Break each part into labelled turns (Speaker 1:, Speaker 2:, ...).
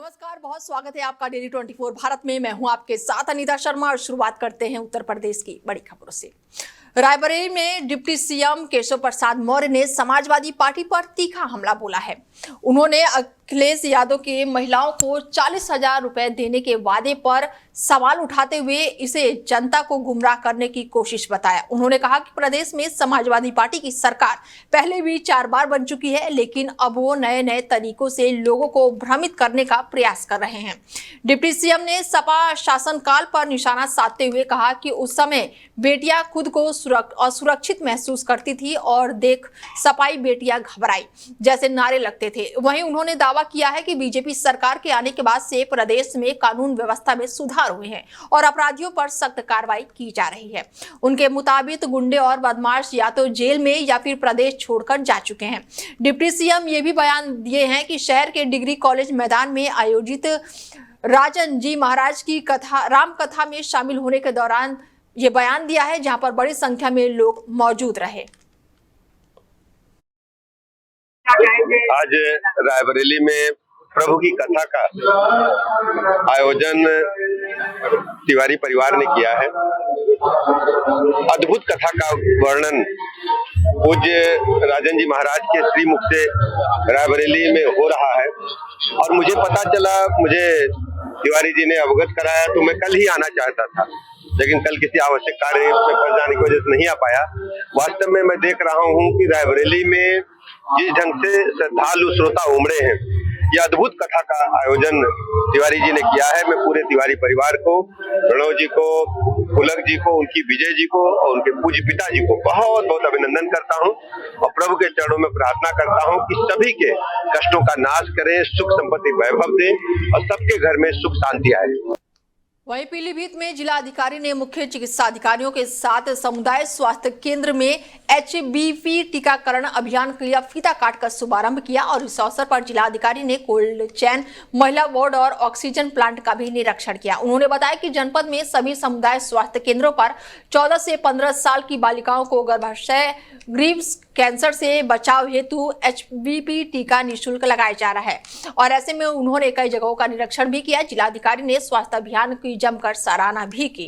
Speaker 1: नमस्कार, बहुत स्वागत है आपका डेली 24 भारत में। मैं हूं आपके साथ अनीता शर्मा और शुरुआत करते हैं उत्तर प्रदेश की बड़ी खबरों से। रायबरेली में डिप्टी सीएम केशव प्रसाद मौर्य ने समाजवादी पार्टी पर तीखा हमला बोला है। उन्होंने अखिलेश यादव के महिलाओं को 40,000 रुपए देने के वादे पर सवाल उठाते हुए इसे जनता को गुमराह करने की कोशिश बताया। उन्होंने कहा कि प्रदेश में समाजवादी पार्टी की सरकार पहले भी 4 बार बन चुकी है, लेकिन अब वो नए नए तरीकों से लोगों को भ्रमित करने का प्रयास कर रहे हैं। डिप्टी सीएम ने सपा शासनकाल पर निशाना साधते हुए कहा कि उस समय बेटियां खुद को असुरक्षित महसूस करती थी और देख सपाई बेटियां घबराई जैसे नारे लगते थे। वहीं उन्होंने दावा किया है कि बीजेपी सरकार के आने के बाद से प्रदेश में कानून व्यवस्था में सुधार हुए हैं और अपराधियों पर सख्त कार्रवाई की जा रही है। उनके मुताबिक गुंडे और बदमाश या तो जेल में या फिर प्रदेश छोड़कर जा चुके हैं। डिप्टी सीएम ये भी बयान दिए हैं कि शहर के डिग्री कॉलेज मैदान में आयोजित राजन जी महाराज की राम कथा में शामिल होने के दौरान ये बयान दिया है, जहां पर बड़ी संख्या में लोग मौजूद रहे।
Speaker 2: आज रायबरेली में प्रभु की कथा का आयोजन तिवारी परिवार ने किया है। अद्भुत कथा का वर्णन पूज्य राजन जी महाराज के श्रीमुख से रायबरेली में हो रहा है और मुझे पता चला, मुझे तिवारी जी ने अवगत कराया, तो मैं कल ही आना चाहता था, लेकिन कल किसी आवश्यक कार्य में फंस जाने की वजह से नहीं आ पाया। वास्तव में मैं देख रहा हूं कि रायबरेली में जिस ढंग से श्रद्धालु श्रोता उमड़े हैं, यह अद्भुत कथा का आयोजन तिवारी जी ने किया है। मैं पूरे तिवारी परिवार को, प्रणव जी को, पुलक जी को, उनकी विजय जी को और उनके पूज्य पिताजी को बहुत बहुत अभिनंदन करता हूं और प्रभु के चरणों में प्रार्थना करता हूं कि सभी के कष्टों का नाश करें, सुख संपत्ति वैभव दें और सबके घर में सुख शांति आए।
Speaker 1: वहीं पीलीभीत में जिला अधिकारी ने मुख्य चिकित्सा अधिकारियों के साथ समुदाय स्वास्थ्य केंद्र में HBV टीकाकरण अभियान के लिए फीता काटकर शुभारंभ किया और इस अवसर पर जिला अधिकारी ने कोल्ड चैन, महिला वार्ड और ऑक्सीजन प्लांट का भी निरीक्षण किया। उन्होंने बताया कि जनपद में सभी समुदाय स्वास्थ्य केंद्रों पर 14 से 15 साल की बालिकाओं को गर्भाशय ग्रीव्स कैंसर से बचाव हेतु HBV टीका निःशुल्क लगाया जा रहा है और ऐसे में उन्होंने कई जगहों का निरीक्षण भी किया। जिलाधिकारी ने स्वास्थ्य अभियान की जमकर सराहना भी की।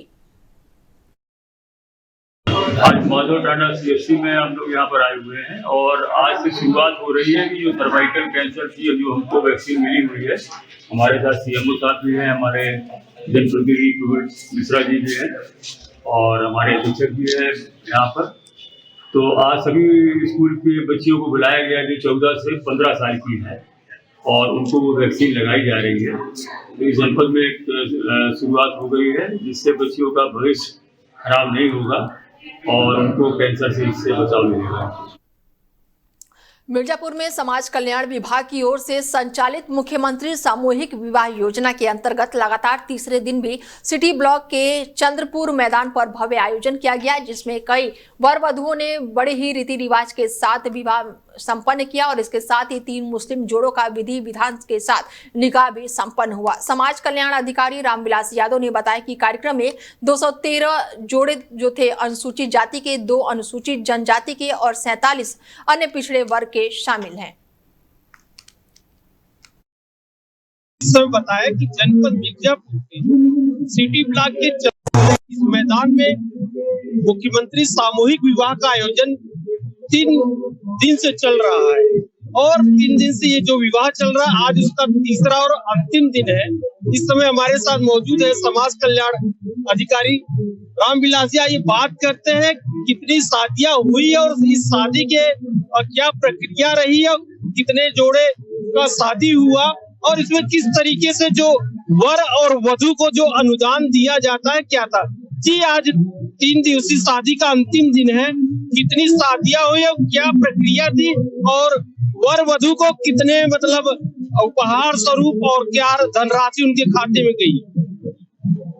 Speaker 3: आज माधव टांडा CHC में हम लोग यहाँ पर आए हुए हैं और आज से शुरुआत हो रही है कि जो सर्वाइकल कैंसर की जो हमको वैक्सीन मिली हुई है, हमारे साथ CMO साहब भी हैं, हमारे जनप्रतिनिधि मिश्रा जी भी हैं और हमारे अधीक्षक भी हैं यहाँ पर। तो आज सभी स्कूल के बच्चियों को बुलाया गया जो 14 से 15 साल की है और उनको वो वैक्सीन लगाई जा रही है। तो इस जनपद में एक शुरुआत हो गई है जिससे बच्चियों का भविष्य खराब नहीं होगा और उनको कैंसर से इससे बचाव मिलेगा।
Speaker 1: मिर्जापुर में समाज कल्याण विभाग की ओर से संचालित मुख्यमंत्री सामूहिक विवाह योजना के अंतर्गत लगातार तीसरे दिन भी सिटी ब्लॉक के चंद्रपुर मैदान पर भव्य आयोजन किया गया, जिसमें कई वर वधुओं ने बड़े ही रीति रिवाज के साथ विवाह संपन्न किया और इसके साथ ही 3 मुस्लिम जोड़ों का विधि विधान के साथ निकाह भी संपन्न हुआ। समाज कल्याण अधिकारी रामविलास यादव ने बताया कि कार्यक्रम में 213 जोड़े जो थे अनुसूचित जाति के, 2 अनुसूचित जनजाति के और 47 अन्य पिछड़े वर्ग के शामिल हैं।
Speaker 4: बताया कि जनपद मिर्जापुर के सिटी ब्लॉक के इस मैदान में मुख्यमंत्री सामूहिक विवाह का आयोजन 3 दिन से चल रहा है और 3 दिन से ये जो विवाह चल रहा है, आज उसका तीसरा और अंतिम दिन है। इस समय हमारे साथ मौजूद है समाज कल्याण अधिकारी रामविलास जी। ये बात करते हैं कितनी शादियां हुई और इस शादी के क्या प्रक्रिया रही है, कितने जोड़े का शादी हुआ और इसमें किस तरीके से जो वर और वधु को जो अनुदान दिया जाता है क्या था। जी, आज 3 दिवसीय शादी का अंतिम दिन है, कितनी शादियां हुई और क्या प्रक्रिया थी और वर वधु को कितने उपहार स्वरूप और क्या धनराशि उनके खाते में गई।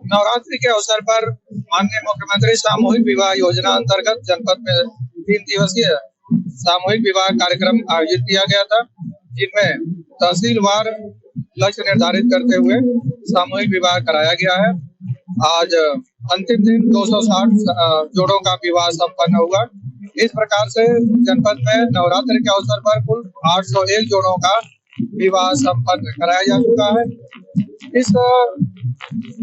Speaker 5: नवरात्रि के अवसर पर माननीय मुख्यमंत्री सामूहिक विवाह योजना अंतर्गत जनपद में 3 दिवसीय सामूहिक विवाह कार्यक्रम आयोजित किया गया था, जिनमें तहसीलवार लक्ष्य निर्धारित करते हुए सामूहिक विवाह कराया गया है। आज अंतिम दिन 260 जोड़ों का विवाह संपन्न हुआ। इस प्रकार से जनपद में नवरात्रि के अवसर पर कुल 801 जोड़ों का विवाह संपन्न कराया जा चुका है। इस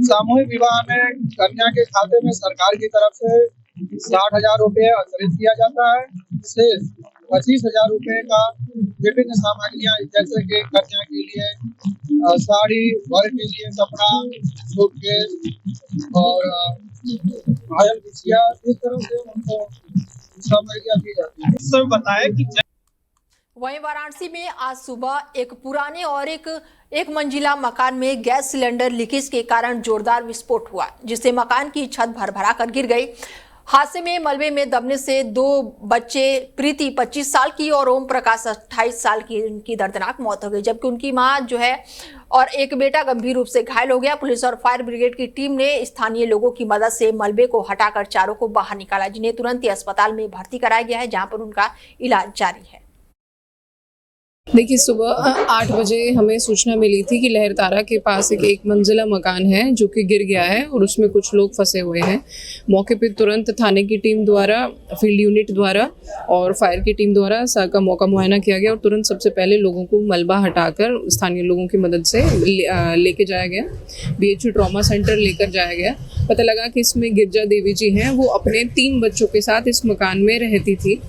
Speaker 5: सामूहिक विवाह में कन्या के खाते में सरकार की तरफ से 60,000 रुपये अंतरित किया जाता है। से 25,000 रुपये का विभिन्न सामग्रियां जैसे कि कन्या के लिए साड़ी, वर के लिए कपड़ा, सूटकेस और घायल बिछिया, इस तरह से उनको सामग्रियां दी जाती है।
Speaker 4: इस समय बताया कि
Speaker 1: वहीं वाराणसी में आज सुबह एक पुराने और एक मंजिला मकान में गैस सिलेंडर लीकेज के कारण जोरदार विस्फोट हुआ, जिससे मकान की छत भरभरा कर गिर गई। हादसे में मलबे में दबने से दो बच्चे, प्रीति 25 साल की और ओम प्रकाश 28 साल की, उनकी दर्दनाक मौत हो गई, जबकि उनकी मां जो है और एक बेटा गंभीर रूप से घायल हो गया। पुलिस और फायर ब्रिगेड की टीम ने स्थानीय लोगों की मदद से मलबे को हटाकर चारों को बाहर निकाला, जिन्हें तुरंत ही अस्पताल में भर्ती कराया गया है, जहां पर उनका इलाज जारी है।
Speaker 6: देखिए, सुबह 8 बजे हमें सूचना मिली थी कि लहरतारा के पास एक मंजिला मकान है जो कि गिर गया है और उसमें कुछ लोग फंसे हुए हैं। मौके पर तुरंत थाने की टीम द्वारा, फील्ड यूनिट द्वारा और फायर की टीम द्वारा का मौका मुआयना किया गया और तुरंत सबसे पहले लोगों को मलबा हटाकर स्थानीय लोगों की मदद से लेके जाया गया, BHU ट्रॉमा सेंटर लेकर जाया गया। पता लगा कि इसमें गिरजा देवी जी हैं, वो अपने 3 बच्चों के साथ इस मकान में रहती थी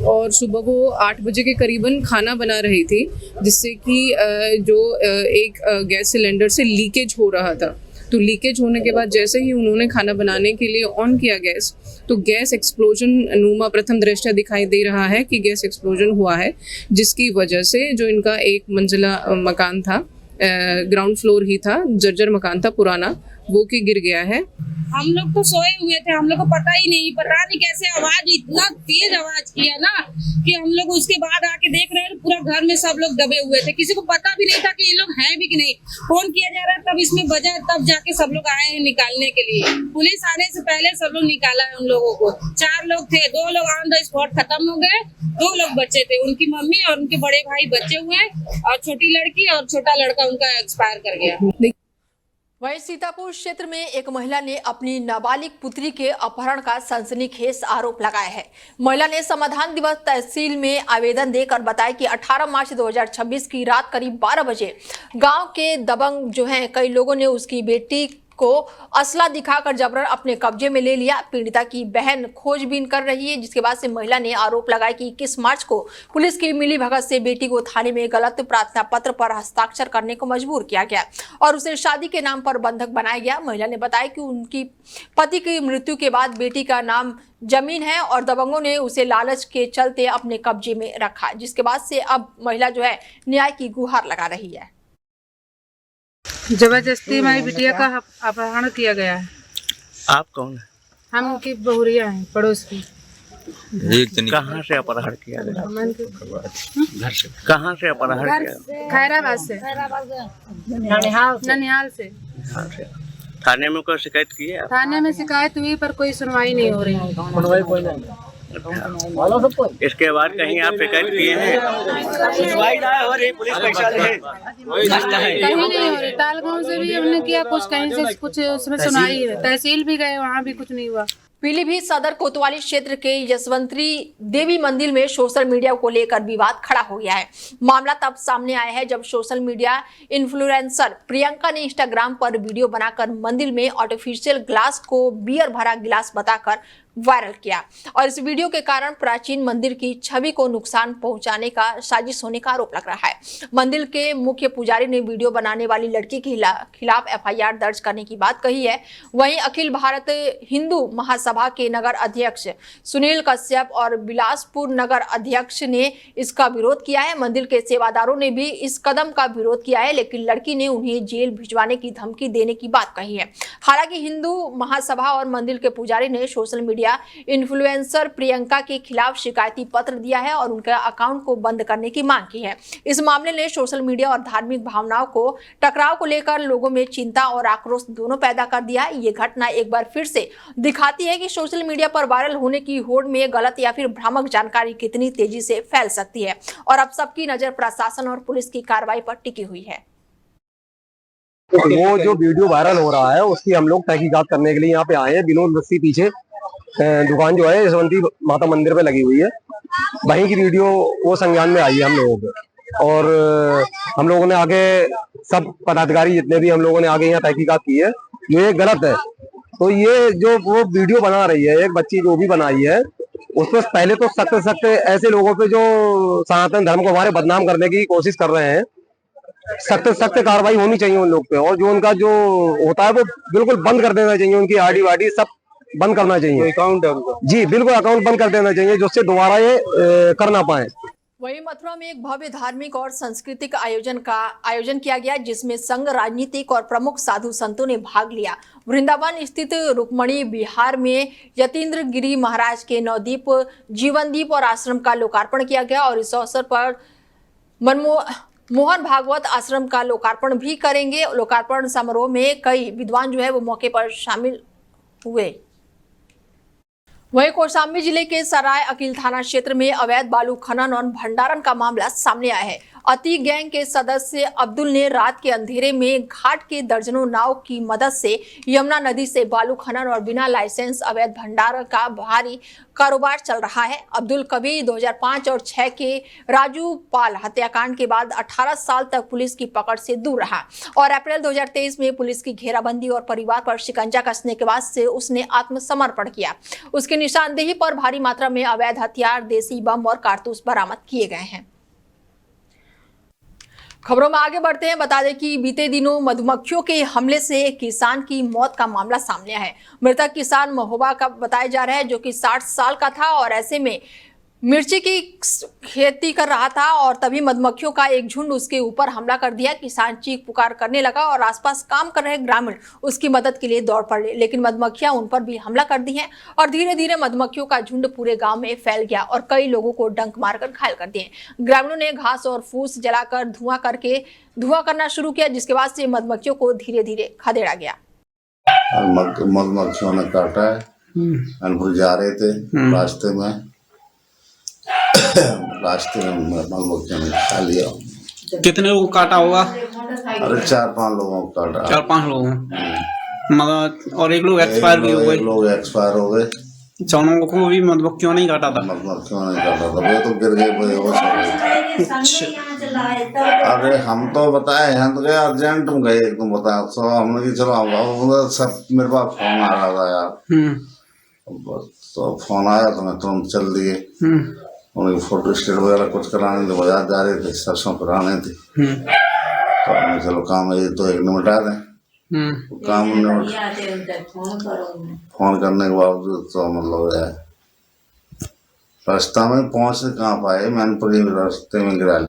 Speaker 6: और सुबह वो 8 बजे के करीबन खाना बना रही थी, जिससे कि जो एक गैस सिलेंडर से लीकेज हो रहा था। तो लीकेज होने के बाद जैसे ही उन्होंने खाना बनाने के लिए ऑन किया गैस, तो गैस एक्सप्लोजन नुमा प्रथम दृष्टया दिखाई दे रहा है कि गैस एक्सप्लोजन हुआ है, जिसकी वजह से जो इनका एक मंजिला मकान था, ग्राउंड फ्लोर ही था, जर्जर मकान था पुराना, वो कि गिर गया है।
Speaker 7: हम लोग तो सोए हुए थे, हम लोग को पता नहीं कैसे आवाज, इतना तेज आवाज किया ना कि हम लोग उसके बाद आके देख रहे हैं पूरा घर में सब लोग दबे हुए थे, किसी को पता भी नहीं था कि ये लोग हैं भी कि नहीं। फोन किया जा रहा है, तब इसमें बजा, तब जाके सब लोग आए हैं निकालने के लिए। पुलिस आने से पहले सब लोग निकाला है उन लोगों को। 4 लोग थे, 2 लोग ऑन द स्पॉट खत्म हो गए, 2 लोग बच्चे थे, उनकी मम्मी और उनके बड़े भाई बच्चे हुए और छोटी लड़की और छोटा लड़का उनका एक्सपायर कर गया।
Speaker 1: वहीं सीतापुर क्षेत्र में एक महिला ने अपनी नाबालिग पुत्री के अपहरण का सनसनीखेज आरोप लगाया है। महिला ने समाधान दिवस तहसील में आवेदन देकर बताया कि 18 मार्च 2026 की रात करीब 12 बजे गांव के दबंग जो हैं कई लोगों ने उसकी बेटी को असला दिखाकर जबरन अपने कब्जे में ले लिया। पीड़िता की बहन खोजबीन कर रही है, जिसके बाद से महिला ने आरोप लगाया कि 21 मार्च को पुलिस की मिलीभगत से बेटी को थाने में गलत प्रार्थना पत्र पर हस्ताक्षर करने को मजबूर किया गया और उसे शादी के नाम पर बंधक बनाया गया। महिला ने बताया कि उनकी पति की मृत्यु के बाद बेटी का नाम जमीन है और दबंगों ने उसे लालच के चलते अपने कब्जे में रखा, जिसके बाद से अब महिला जो है न्याय की गुहार लगा रही है।
Speaker 8: जबरदस्ती हमारी बिटिया का अपहरण किया गया है।
Speaker 9: आप कौन है?
Speaker 8: हम उनकी बहुरिया हैं, पड़ोस की।
Speaker 9: कहाँ से अपहरण किया गया? घर से। कहाँ से अपहरण किया?
Speaker 8: खैराबाद से, ननिहाल से।
Speaker 9: थाने में कोई शिकायत की है?
Speaker 8: थाने में शिकायत हुई पर कोई सुनवाई नहीं हो रही है।
Speaker 9: इसके बाद कहीं आप शिकायत किए हैं?
Speaker 8: कहीं नहीं हो रही। तालगांव से भी हमने किया, कुछ कहीं से कुछ उसमें सुनाई है। तहसील भी गए, वहाँ भी कुछ नहीं हुआ।
Speaker 1: पीलीभीत सदर कोतवाली क्षेत्र के यशवंतरी देवी मंदिर में सोशल मीडिया को लेकर विवाद खड़ा हो गया है। मामला तब सामने आया है जब सोशल मीडिया इन्फ्लुएंसर प्रियंका ने इंस्टाग्राम पर वीडियो बनाकर मंदिर में आर्टिफिशियल ग्लास को बियर भरा गिलास बताकर वायरल किया और इस वीडियो के कारण प्राचीन मंदिर की छवि को नुकसान पहुंचाने का साजिश होने का आरोप लग रहा है। मंदिर के मुख्य पुजारी ने वीडियो बनाने वाली लड़की के खिलाफ FIR दर्ज करने की बात कही है। वहीं अखिल भारत हिंदू महासभा के नगर अध्यक्ष सुनील कश्यप और बिलासपुर नगर अध्यक्ष ने इसका विरोध किया है। मंदिर के सेवादारों ने भी इस कदम का विरोध किया है, लेकिन लड़की ने उन्हें जेल भिजवाने की धमकी देने की बात कही है। हालांकि हिंदू महासभा और मंदिर के पुजारी ने सोशल मीडिया इन्फ्लुएंसर प्रियंका के खिलाफ शिकायती पत्र दिया है और उनके अकाउंट को बंद करने की मांग की है। इस मामले ने सोशल मीडिया और धार्मिक भावनाओं को टकराव को लेकर लोगों में चिंता और आक्रोश दोनों पैदा कर दिया। ये घटना एक बार फिर से दिखाती है कि सोशल मीडिया पर वायरल होने की होड़ में गलत या फिर भ्रामक जानकारी कितनी तेजी से फैल सकती है और अब सबकी नजर प्रशासन और पुलिस की कार्रवाई पर टिकी हुई है।
Speaker 10: वो जो वीडियो वायरल हो रहा है उसकी हम लोग तहकीकात करने के लिए यहाँ पे आए हैं। विनोद बस्ती पीछे दुकान जो है यशवंती माता मंदिर पे लगी हुई है, वहीं की वीडियो वो संज्ञान में आई है हम लोगों को। और हम लोगों ने आगे सब पदाधिकारी जितने भी हम लोगों ने आगे यहाँ तहकीकात की है, ये गलत है। तो ये जो वो वीडियो बना रही है एक बच्ची जो भी बनाई है, उस पर पहले तो सख्त ऐसे लोगों पे जो सनातन धर्म को हमारे बदनाम करने की कोशिश कर रहे हैं, सख्त कार्रवाई होनी चाहिए उन लोग पे। और जो उनका जो होता है वो बिल्कुल बंद कर देना चाहिए, उनकी आईडी वाईडी सब बंद करना चाहिए।
Speaker 5: अकाउंट है उनका,
Speaker 10: जी बिल्कुल अकाउंट बंद कर देना चाहिए, जिससे दोबारा ये कर ना पाए।
Speaker 1: वहीं मथुरा में एक भव्य धार्मिक और सांस्कृतिक आयोजन किया गया, जिसमें संघ, राजनीतिक और प्रमुख साधु संतों ने भाग लिया। वृंदावन स्थित रुक्मणी विहार में यतीन्द्र गिरी महाराज के नवदीप, जीवनदीप और आश्रम का लोकार्पण किया गया और इस अवसर पर मोहन भागवत आश्रम का लोकार्पण भी करेंगे। लोकार्पण समारोह में कई विद्वान जो है वो मौके पर शामिल हुए। वहीं कौशाम्बी जिले के सराय अकील थाना क्षेत्र में अवैध बालू खनन और भंडारण का मामला सामने आया है। अति गैंग के सदस्य अब्दुल ने रात के अंधेरे में घाट के दर्जनों नाव की मदद से यमुना नदी से बालू खनन और बिना लाइसेंस अवैध भंडारण का भारी कारोबार चल रहा है। अब्दुल कभी 2005 और 6 के राजू पाल हत्याकांड के बाद 18 साल तक पुलिस की पकड़ से दूर रहा और अप्रैल 2023 में पुलिस की घेराबंदी और परिवार पर शिकंजा कसने के बाद से उसने आत्मसमर्पण किया। उसकी निशानदेही पर भारी मात्रा में अवैध हथियार, देसी बम और कारतूस बरामद किए गए हैं। खबरों में आगे बढ़ते हैं। बता दें कि बीते दिनों मधुमक्खियों के हमले से एक किसान की मौत का मामला सामने आया है। मृतक किसान महोबा का बताया जा रहा है, जो कि 60 साल का था और ऐसे में मिर्ची की खेती कर रहा था और तभी मधुमक्खियों का एक झुंड उसके ऊपर हमला कर दिया। किसान चीख पुकार करने लगा और आसपास काम कर रहे ग्रामीण उसकी मदद के लिए दौड़ पड़े, लेकिन मधुमक्खियां उन पर भी हमला कर दी हैं और धीरे धीरे मधुमक्खियों का झुंड पूरे गांव में फैल गया और कई लोगों को डंक मारकर घायल कर दिए। ग्रामीणों ने घास और फूस जलाकर धुआं करना शुरू किया, जिसके बाद से मधुमक्खियों को धीरे धीरे खदेड़ा गया।
Speaker 11: मधुमक्खियों ने काटा है, अनपुर जा रहे थे, रास्ते में मधुमक्खियों ने खा लिया।
Speaker 12: कितने लोगों को काटा होगा?
Speaker 11: अरे 4-5 लोगों को काटा।
Speaker 12: 4-5 लोगों मगर और एक लोग एक्सपायर भी हो गए।
Speaker 11: लोग एक्सपायर हो गए।
Speaker 12: चौनों को भी मधुमक्खियों नहीं काटा था।
Speaker 11: मधुमक्खियों ने काटा था, वो तो गिर गए, बेहोश हो गए। अरे हम तो बताए हैं तो गए अर्जेंट में गए, तुम बताओ तो हमने कि चलो सब मेरे पास फोन आ रहा था यार, तो फोन आया तो मैं तुरंत चल दिए। उनकी फोटो स्टेट वगैरह कुछ कराने थे, बाजार जा रहे थे, सरसों कराने थे, तो हमने चलो काम है तो एक निपटा दें। तो काम फोन करने के बावजूद तो मतलब रास्ता में पहुंच कहाँ पाए, मैंने रास्ते में गिरा।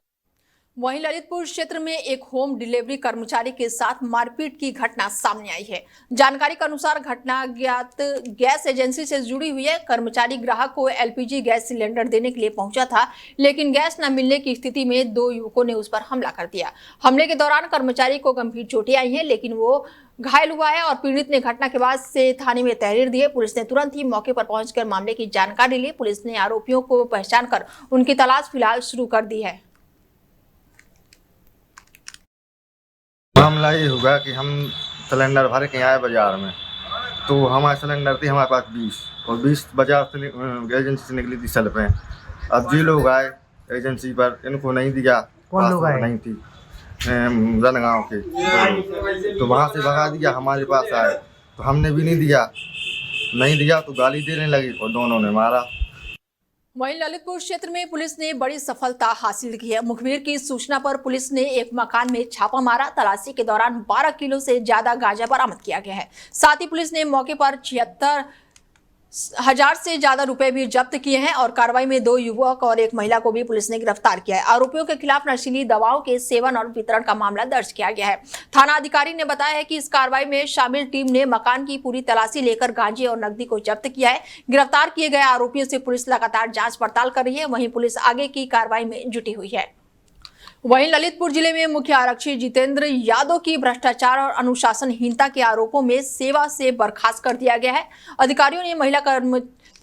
Speaker 1: वहीं ललितपुर क्षेत्र में एक होम डिलीवरी कर्मचारी के साथ मारपीट की घटना सामने आई है। जानकारी के अनुसार घटना ज्ञात गैस एजेंसी से जुड़ी हुई है। कर्मचारी ग्राहक को एलपीजी गैस सिलेंडर देने के लिए पहुंचा था, लेकिन गैस न मिलने की स्थिति में 2 युवकों ने उस पर हमला कर दिया। हमले के दौरान कर्मचारी को गंभीर चोटें आई हैं, लेकिन वो घायल हुआ है और पीड़ित ने घटना के बाद से थाने में तहरीर दी है। पुलिस ने तुरंत ही मौके पर पहुंचकर मामले की जानकारी ली। पुलिस ने आरोपियों को पहचान कर उनकी तलाश फिलहाल शुरू कर दी है।
Speaker 13: मामला ये हुआ कि हम सिलेंडर भर के आए बाजार में, तो हमारे सिलेंडर थी हमारे पास 20 और 20 बाजार से एजेंसी से निकली थी सेल पे। अब जी लोग आए एजेंसी पर, इनको नहीं दिया, कौन लोग आए? नहीं थी जनगांव के, तो वहाँ से भगा दिया, हमारे पास आए तो हमने भी नहीं दिया तो गाली देने लगी और दोनों ने मारा।
Speaker 1: वहीं ललितपुर क्षेत्र में पुलिस ने बड़ी सफलता हासिल की है। मुखबिर की सूचना पर पुलिस ने एक मकान में छापा मारा। तलाशी के दौरान 12 किलो से ज्यादा गांजा बरामद किया गया है। साथ ही पुलिस ने मौके पर 76,000 से ज्यादा रुपए भी जब्त किए हैं और कार्रवाई में 2 युवक और 1 महिला को भी पुलिस ने गिरफ्तार किया है। आरोपियों के खिलाफ नशीली दवाओं के सेवन और वितरण का मामला दर्ज किया गया है। थाना अधिकारी ने बताया है कि इस कार्रवाई में शामिल टीम ने मकान की पूरी तलाशी लेकर गांजे और नकदी को जब्त किया है। गिरफ्तार किए गए आरोपियों से पुलिस लगातार जांच पड़ताल कर रही है। वहीं पुलिस आगे की कार्रवाई में जुटी हुई है। वहीं ललितपुर जिले में मुख्य आरक्षी जितेंद्र यादव की भ्रष्टाचार और अनुशासनहीनता के आरोपों में सेवा से बर्खास्त कर दिया गया है। अधिकारियों ने महिला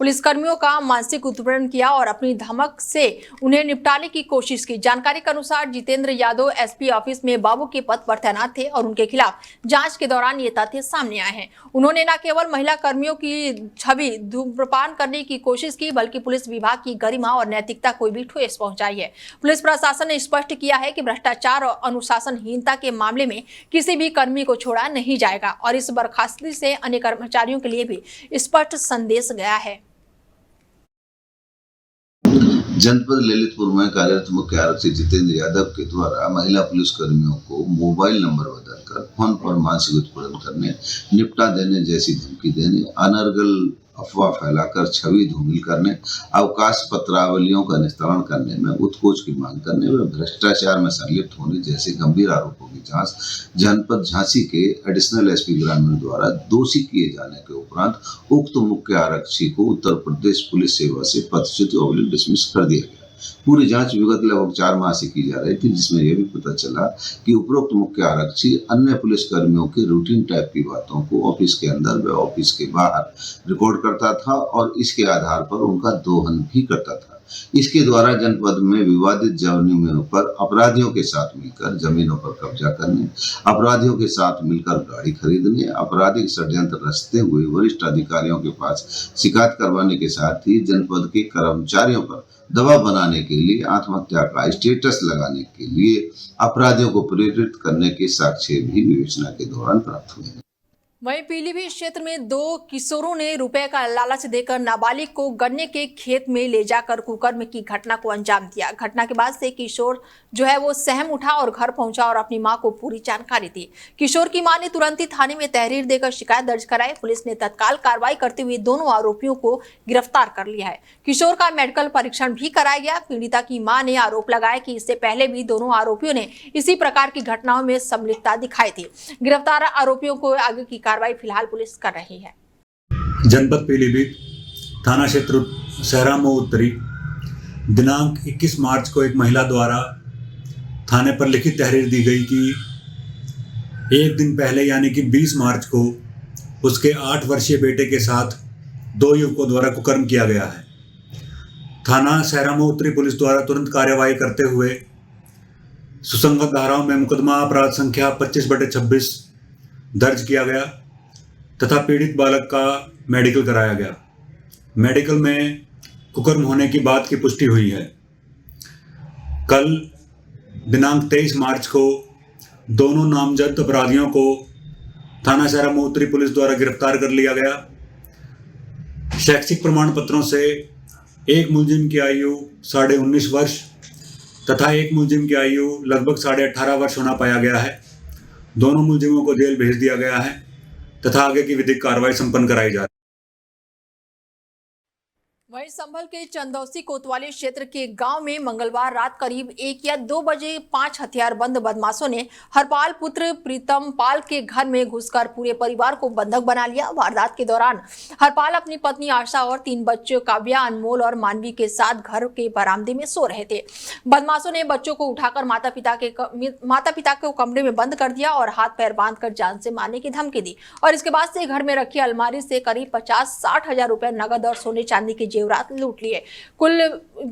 Speaker 1: पुलिसकर्मियों का मानसिक उत्पीड़न किया और अपनी धमक से उन्हें निपटाने की कोशिश की। जानकारी के अनुसार जितेंद्र यादव एसपी ऑफिस में बाबू के पद पर तैनात थे और उनके खिलाफ जांच के दौरान ये तथ्य सामने आए हैं। उन्होंने न केवल महिला कर्मियों की छवि धूम्रपान करने की कोशिश की, बल्कि पुलिस विभाग की गरिमा और नैतिकता को भी ठेस पहुंचाई है। पुलिस प्रशासन ने स्पष्ट किया किया है कि भ्रष्टाचार और अनुशासनहीनता के मामले में किसी भी कर्मी को छोड़ा नहीं जाएगा और इस बर्खास्तगी से अन्य कर्मचारियों के लिए भी स्पष्ट संदेश गया है।
Speaker 14: जनपद ललितपुर में कार्यरत मुख्य आरक्षी जितेंद्र यादव के द्वारा महिला पुलिस कर्मियों को मोबाइल नंबर बदलकर फोन पर मानसिक उत्पीड़न करने, निपटा देने जैसी धमकी देने, अनर्गल अफवाह फैलाकर छवि धूमिल करने, अवकाश पत्रावलियों का निस्तारण करने में उत्कोच की मांग करने व भ्रष्टाचार में संलिप्त होने जैसे गंभीर आरोपों की जांच जनपद झांसी के एडिशनल एसपी ग्रामीण द्वारा दोषी किए जाने के उपरांत उक्त मुख्य आरक्षी को उत्तर प्रदेश पुलिस सेवा से पदच्युत व डिसमिस कर दिया गया। पूरी जांच विगत लगभग 4 माह से की जा रही थी, जिसमें यह भी पता चला कि उपरोक्त मुख्य आरक्षी अन्य पुलिस कर्मियों के रूटीन टाइप की बातों को ऑफिस के अंदर व ऑफिस के बाहर रिकॉर्ड करता था और इसके आधार पर उनका दोहन भी करता था। इसके द्वारा जनपद में विवादित जमीनों पर अपराधियों के साथ मिलकर जमीनों पर कब्जा करने, अपराधियों के साथ मिलकर गाड़ी खरीदने, आपराधिक षड्यंत्र रचते हुए वरिष्ठ अधिकारियों के पास शिकायत करवाने के साथ ही जनपद के कर्मचारियों पर दबाव बनाने के लिए आत्महत्या का स्टेटस लगाने के लिए अपराधियों को प्रेरित करने के साक्ष्य भी विवेचना के दौरान प्राप्त हुए।
Speaker 1: वहीं पीलीभीत क्षेत्र में 2 किशोरों ने रुपए का लालच देकर नाबालिग को गन्ने के खेत में ले जाकर कुकर्म की घटना को अंजाम दिया। घटना के बाद से किशोर जो है वो सहम उठा और घर पहुंचा और अपनी मां को पूरी जानकारी दी। किशोर की मां ने तुरंत ही थाने में तहरीर देकर शिकायत दर्ज कराई। पुलिस ने तत्काल कार्रवाई करते हुए दोनों आरोपियों को गिरफ्तार कर लिया है। किशोर का मेडिकल परीक्षण भी कराया गया। पीड़िता की मां ने आरोप लगाया कि इससे पहले भी दोनों आरोपियों ने इसी प्रकार की घटनाओं में संलिप्तता दिखाई थी। गिरफ्तार आरोपियों को आगे की कार्रवाई फिलहाल पुलिस कर रही है।
Speaker 15: जनपद पीलीभीत थाना क्षेत्र सहरामऊ उत्तरी दिनांक 21 मार्च को एक महिला द्वारा थाने पर लिखित तहरीर दी गई कि एक दिन पहले यानी कि 20 मार्च को उसके 8 वर्षीय बेटे के साथ 2 युवकों द्वारा कुकर्म किया गया है। थाना सहरामऊ उत्तरी पुलिस द्वारा तुरंत कार्यवाही करते हुए सुसंगत धाराओं में मुकदमा अपराध संख्या 25/26 दर्ज किया गया तथा पीड़ित बालक का मेडिकल कराया गया। मेडिकल में कुकर्म होने की बात की पुष्टि हुई है। कल दिनांक 23 मार्च को दोनों नामजद अपराधियों को थाना सहरामऊ उत्तरी पुलिस द्वारा गिरफ्तार कर लिया गया। शैक्षिक प्रमाण पत्रों से एक मुलजिम की आयु 19.5 वर्ष तथा एक मुलजिम की आयु लगभग 18.5 वर्ष होना पाया गया है। दोनों मुलजिमों को जेल भेज दिया गया है तथा आगे की विधिक कार्रवाई संपन्न कराई जा रही है।
Speaker 1: वहीं संभल के चंदौसी कोतवाली क्षेत्र के गांव में मंगलवार रात करीब 1 या 2 बजे 5 हथियारबंद बदमाशों ने हरपाल पुत्र प्रीतम पाल के घर में घुसकर पूरे परिवार को बंधक बना लिया। वारदात के दौरान हरपाल अपनी पत्नी आशा और 3 बच्चों काव्या, अनमोल और मानवी के साथ घर के बरामदे में सो रहे थे। बदमाशों ने बच्चों को उठाकर माता पिता को कमरे में बंद कर दिया और हाथ पैर बांधकर जान से मारने की धमकी दी और इसके बाद से घर में रखी अलमारी से करीब 50-60 हजार रुपए नगद और सोने चांदी के जेवरात लूट लिए।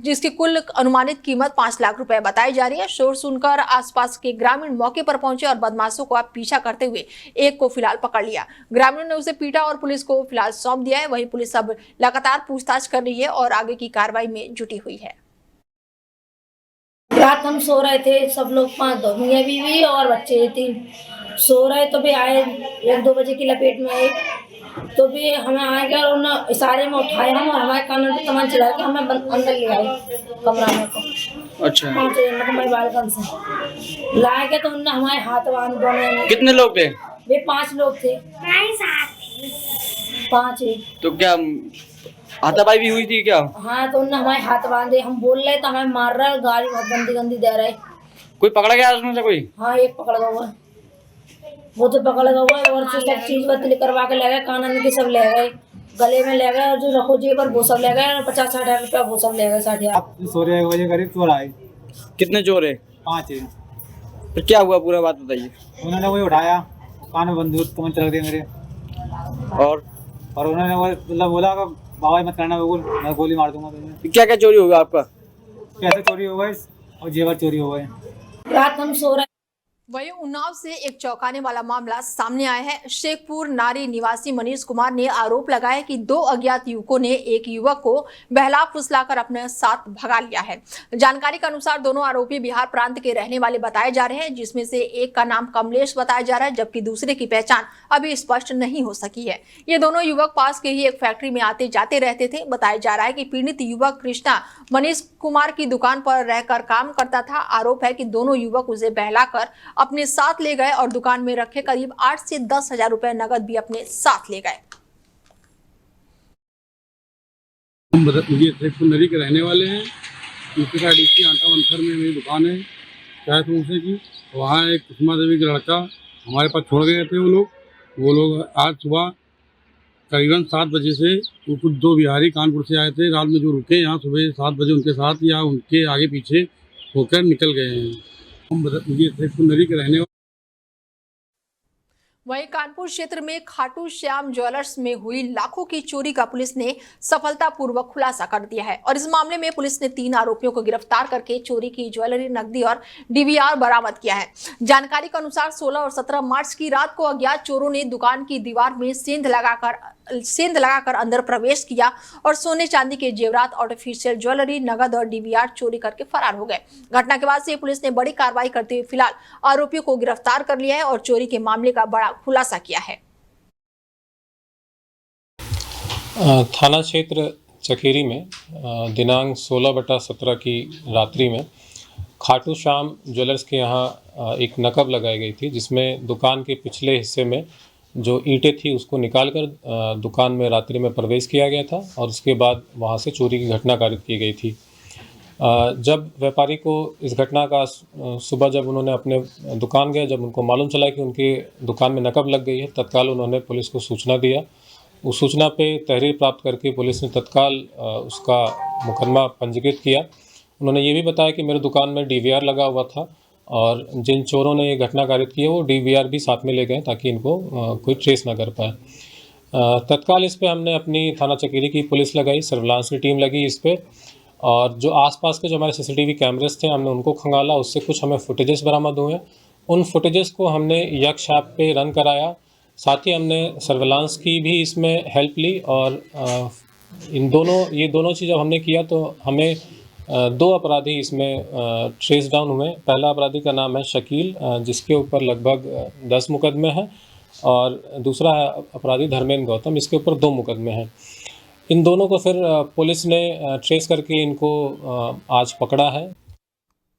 Speaker 1: जिसकी कुल अनुमानित कीमत 5 लाख रुपए बताई जा रही है। शोर सुनकर आसपास के ग्रामीण मौके पर पहुंचे और बदमाशों को पीछा करते हुए एक को फिलहाल पकड़ लिया। ग्रामीणों ने उसे पीटा और पुलिस को फिलहाल सौंप दिया है। वहीं पुलिस अब लगातार पूछताछ कर रही है और आगे की कार्रवाई में जुटी हुई है।
Speaker 16: रात हम सो रहे थे, सब लोग 5 मियाँ बीवी और बच्चे 3 सो रहे तो भी आए 1-2 बजे की लपेट में आए तो भी हमें आएगा और उन्हें इशारे में उठाए हम और हमारे कानून पे कमान चला के हमें अंदर ले आए कमरा में को। अच्छा 5 मतलब बालकन से लाए गए तो उन्होंने हमारे हाथ बांध दोनों।
Speaker 12: कितने लोग थे?
Speaker 16: वे 5 लोग थे। 5
Speaker 12: तो क्या हाथापाई भी हुई थी क्या?
Speaker 16: हाँ तो उन्होंने हमारे हाथ बांधे, हम बोल रहे तो हमें मार रहा है, गाली बहुत गंदी गंदी दे रहा है।
Speaker 12: कोई पकड़ा गया उसमें से कोई?
Speaker 16: हाँ एक पकड़ गया हुआ, वो तो पकड़ गया हुआ और सब चीज बदली करवा के ले गए, कानून के सब ले गए, गले में ले गए और जो रखो जेब पर वो सब ले गए और 50-60 हजार रुपया वो सब ले गए। 60 हजार।
Speaker 17: 1 बजे करीब चोर आए।
Speaker 12: कितने चोर है?
Speaker 17: 5 है।
Speaker 12: तो क्या हुआ पूरा बात बताइए।
Speaker 17: उन्होंने वही उठाया, कान में बंदूक कमन चला दिया मेरे और उन्होंने वो मतलब बोला बाबा मत करना, बिल्कुल मैं गोली मार दूंगा तुम्हें।
Speaker 12: क्या क्या चोरी होगा आपका?
Speaker 17: कैसे चोरी हो गए और जेवर चोरी हो गए।
Speaker 16: रात हम सो रहे
Speaker 1: वहीं उन्नाव से एक चौंकाने वाला मामला सामने आया है। शेखपुर नारी निवासी मनीष कुमार ने आरोप लगाया कि 2 अज्ञात युवकों ने एक युवक को बहला फुसलाकर अपने साथ भगा लिया है। जानकारी के अनुसार दोनों आरोपी बिहार प्रांत के रहने वाले बताए जा रहे हैं, जिसमें से एक का नाम कमलेश बताया जा रहा है, जबकि दूसरे की पहचान अभी स्पष्ट नहीं हो सकी है। ये दोनों युवक पास के ही एक फैक्ट्री में आते जाते रहते थे। बताया जा रहा है कि पीड़ित युवक कृष्णा मनीष कुमार की दुकान पर रहकर काम करता था। आरोप है कि दोनों युवक उसे बहलाकर अपने साथ ले गए और दुकान में रखे करीब 8 से 10 हजार रुपए नगद भी अपने साथ ले गए।
Speaker 18: हम शेखपुर नरी के रहने वाले हैं। डीसी आटा वनसर में मेरी दुकान है चाय समोसे की। वहाँ एक कुसुमा देवी का लड़का हमारे पास छोड़ गए थे। वो लोग आज सुबह करीबन 7 बजे से कुछ 2 बिहारी कानपुर से आए थे। रात में जो रुके यहाँ सुबह 7 बजे उनके साथ या उनके आगे पीछे होकर निकल गए हैं। हम शेखपुर नरी के रहने वाले।
Speaker 1: वहीं कानपुर क्षेत्र में खाटू श्याम ज्वेलर्स में हुई लाखों की चोरी का पुलिस ने सफलतापूर्वक खुलासा कर दिया है और इस मामले में पुलिस ने 3 आरोपियों को गिरफ्तार करके चोरी की ज्वेलरी, नकदी और डीवीआर बरामद किया है। जानकारी के अनुसार 16 और 17 मार्च की रात को अज्ञात चोरों ने दुकान की दीवार में सेंध लगाकर अंदर प्रवेश किया और सोने चांदी के जेवरात, आर्टिफिशियल ज्वेलरी, नगद और डीवीआर चोरी करके फरार हो गए। घटना के बाद से पुलिस ने बड़ी कार्रवाई करते हुए फिलहाल आरोपियों को गिरफ्तार कर लिया है और चोरी के मामले का बड़ा खुलासा किया है।
Speaker 19: थाना क्षेत्र चकेरी में दिनांक 16/17 की रात्रि में खाटू श्याम ज्वेलर्स के यहाँ एक नकब लगाई गई थी, जिसमें दुकान के पिछले हिस्से में जो ईंटें थी उसको निकालकर दुकान में रात्रि में प्रवेश किया गया था और उसके बाद वहाँ से चोरी की घटना कारित की गई थी। जब व्यापारी को इस घटना का सुबह जब उन्होंने अपने दुकान गए, जब उनको मालूम चला कि उनके दुकान में नकब लग गई है, तत्काल उन्होंने पुलिस को सूचना दिया। उस सूचना पे तहरीर प्राप्त करके पुलिस ने तत्काल उसका मुकदमा पंजीकृत किया। उन्होंने ये भी बताया कि मेरे दुकान में डीवीआर लगा हुआ था और जिन चोरों ने ये घटना कारित की है वो डीवीआर भी साथ में ले गए ताकि इनको कोई ट्रेस ना कर पाए। तत्काल इस पे हमने अपनी थाना चकेरी की पुलिस लगाई, सर्विलांस की टीम लगी इस पे और जो आसपास के जो हमारे सीसीटीवी कैमरेस थे हमने उनको खंगाला। उससे कुछ हमें फुटेजेस बरामद हुए। उन फुटेजेस को हमने यक्ष ऐप पे रन कराया। साथ ही हमने सर्विलांस की भी इसमें हेल्प ली और ये दोनों चीज़ जब हमने किया तो हमें 2 अपराधी इसमें ट्रेस डाउन हुए। पहला अपराधी का नाम है शकील, जिसके ऊपर लगभग 10 मुकदमे हैं और दूसरा है अपराधी धर्मेंद्र गौतम, इसके ऊपर 2 मुकदमे हैं। इन दोनों को फिर पुलिस ने ट्रेस करके इनको आज पकड़ा है।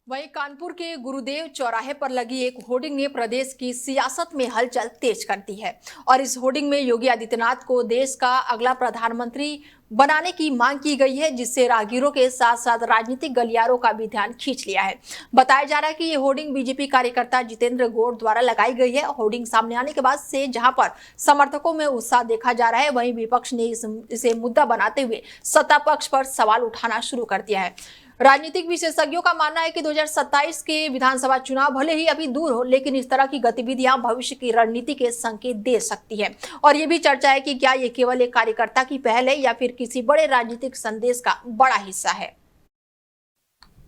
Speaker 1: वहीं कानपुर के गुरुदेव चौराहे पर लगी एक होर्डिंग ने प्रदेश की सियासत में हलचल तेज कर दी है और इस होर्डिंग में योगी आदित्यनाथ को देश का अगला प्रधानमंत्री बनाने की मांग की गई है, जिससे राहगीरों के साथ साथ राजनीतिक गलियारों का भी ध्यान खींच लिया है। बताया जा रहा है कि ये होर्डिंग बीजेपी कार्यकर्ता जितेंद्र गौड़ द्वारा लगाई गई है। होर्डिंग सामने आने के बाद से जहां पर समर्थकों में उत्साह देखा जा रहा है, वहीं विपक्ष ने इसे मुद्दा बनाते हुए सत्ता पक्ष पर सवाल उठाना शुरू कर दिया है। राजनीतिक विशेषज्ञों का मानना है कि 2027 के विधानसभा चुनाव भले ही अभी दूर हो, लेकिन इस तरह की गतिविधियां भविष्य की रणनीति के संकेत दे सकती है और ये भी चर्चा है कि क्या ये केवल एक कार्यकर्ता की पहल है या फिर किसी बड़े राजनीतिक संदेश का बड़ा हिस्सा है।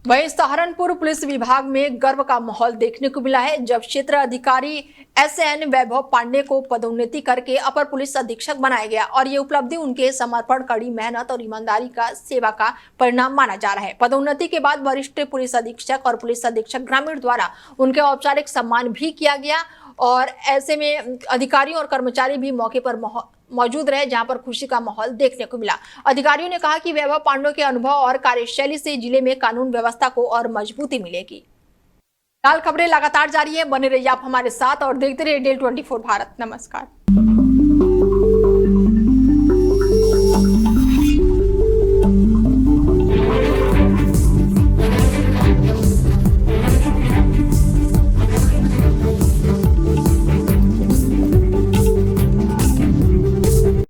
Speaker 1: वहीं सहारनपुर पुलिस विभाग में गर्व का माहौल देखने को मिला है जब क्षेत्र अधिकारी SN वैभव पांडे को पदोन्नति करके अपर पुलिस अधीक्षक बनाया गया और ये उपलब्धि उनके समर्पण, कड़ी मेहनत और ईमानदारी का सेवा का परिणाम माना जा रहा है। पदोन्नति के बाद वरिष्ठ पुलिस अधीक्षक और पुलिस अधीक्षक ग्रामीण द्वारा उनके औपचारिक सम्मान भी किया गया और ऐसे में अधिकारियों और कर्मचारी भी मौके पर मौजूद रहे, जहां पर खुशी का माहौल देखने को मिला। अधिकारियों ने कहा कि वैभव पांडे के अनुभव और कार्यशैली से जिले में कानून व्यवस्था को और मजबूती मिलेगी। लाल खबरें लगातार जारी है, बने रहिए आप हमारे साथ और देखते रहिए DL 24 भारत। नमस्कार।